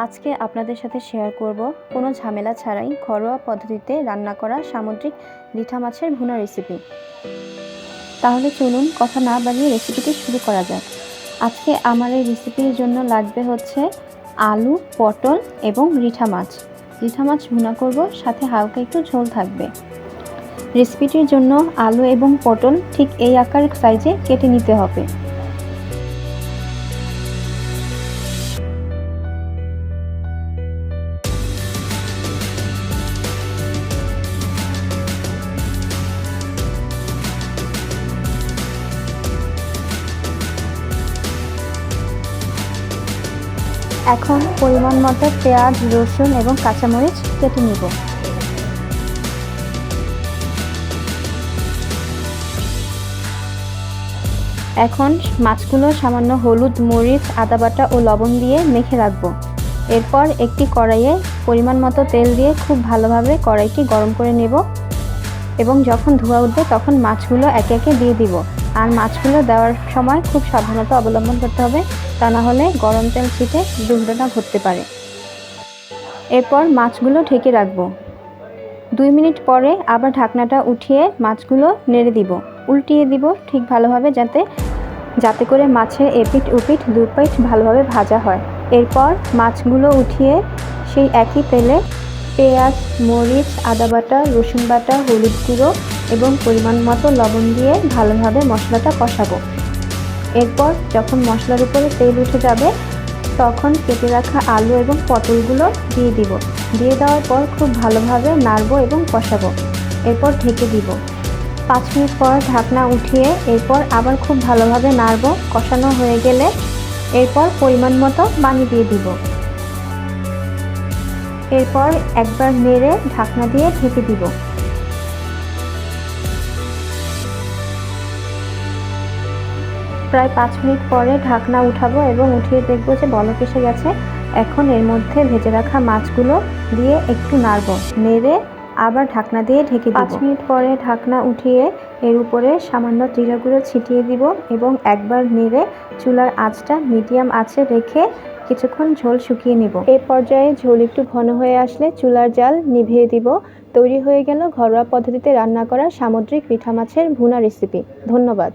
আজকে আপনাদের সাথে শেয়ার করব কোনো ঝামেলা ছাড়াই ঘরোয়া পদ্ধতিতে রান্না করা সামুদ্রিক রিঠা মাছের ভুনা রেসিপি। তাহলে চলুন কথা না বাড়িয়ে রেসিপিটি শুরু করা যাক। আজকে আমার এই রেসিপির জন্য লাগবে হচ্ছে আলু, পটল এবং রিঠা মাছ। রিঠা মাছ ভুনা করব, সাথে হালকা একটু ঝোল থাকবে। রেসিপিটির জন্য আলু এবং পটল ঠিক এই আকার সাইজে কেটে নিতে হবে। এখন পরিমাণ মতো পেঁয়াজ, রসুন এবং কাঁচামরিচ কেটে নিব। এখন মাছগুলো সামান্য হলুদ, মরিচ, আদা বাটা ও লবণ দিয়ে মেখে রাখবো। এরপর একটি কড়াইয়ে পরিমাণ মতো তেল দিয়ে খুব ভালোভাবে কড়াইটি গরম করে নেব এবং যখন ধোঁয়া উঠবে তখন মাছগুলো একে একে দিয়ে দিব। আর মাছগুলো দেওয়ার সময় খুব সাবধানতা অবলম্বন করতে হবে, তা না হলে গরম তেল ছিটে দুর্ঘটনা ঘটতে পারে। এরপর মাছগুলো ঢেকে রাখবো। 2 মিনিট পরে আবার ঢাকনাটা উঠিয়ে মাছগুলো নেড়ে দিব, উল্টিয়ে দিব ঠিক ভালোভাবে, যাতে করে মাছের এপিঠ ওপিঠ দুই পিঠ ভালোভাবে ভাজা হয়। এরপর মাছগুলো উঠিয়ে সেই একই তেলে পেঁয়াজ, মরিচ, আদা বাটা, রসুন বাটা, হলুদ গুঁড়ো এবং পরিমাণ মতো লবণ দিয়ে ভালোভাবে মশলাটা কষাবো। এরপর যখন মশলার উপরে তেল উঠে যাবে তখন কেটে রাখা আলু এবং পটলগুলো দিয়ে দিব। দিয়ে দেওয়ার পর খুব ভালোভাবে নাড়বো এবং কষাবো। এরপর ঢেকে দিব। 5 মিনিট পর ঢাকনা উঠিয়ে এরপর আবার খুব ভালোভাবে নাড়বো। কষানো হয়ে গেলে এরপর পরিমাণ মতো পানি দিয়ে দিব। এরপর একবার নেড়ে ঢাকনা দিয়ে ঢেকে দিব। প্রায় 5 মিনিট পরে ঢাকনা উঠাবো এবং উঠিয়ে দেখবো যে বলক এসে গেছে। এখন এর মধ্যে ভেজে রাখা মাছগুলো দিয়ে একটু নাড়বো, নেড়ে আবার ঢাকনা দিয়ে ঢেকে দিব। 5 মিনিট পরে ঢাকনা উঠিয়ে এর উপরে সামান্য জিরা গুঁড়ো ছিটিয়ে দিব এবং একবার নেড়ে চুলার আঁচটা মিডিয়াম আঁচে রেখে কিছুক্ষণ ঝোল শুকিয়ে নেব। এই পর্যায়ে ঝোল একটু ঘন হয়ে আসলে চুলার জাল নিভিয়ে দিব। তৈরি হয়ে গেল ঘরোয়া পদ্ধতিতে রান্না করা সামুদ্রিক রিঠা মাছের ভুনা রেসিপি। ধন্যবাদ।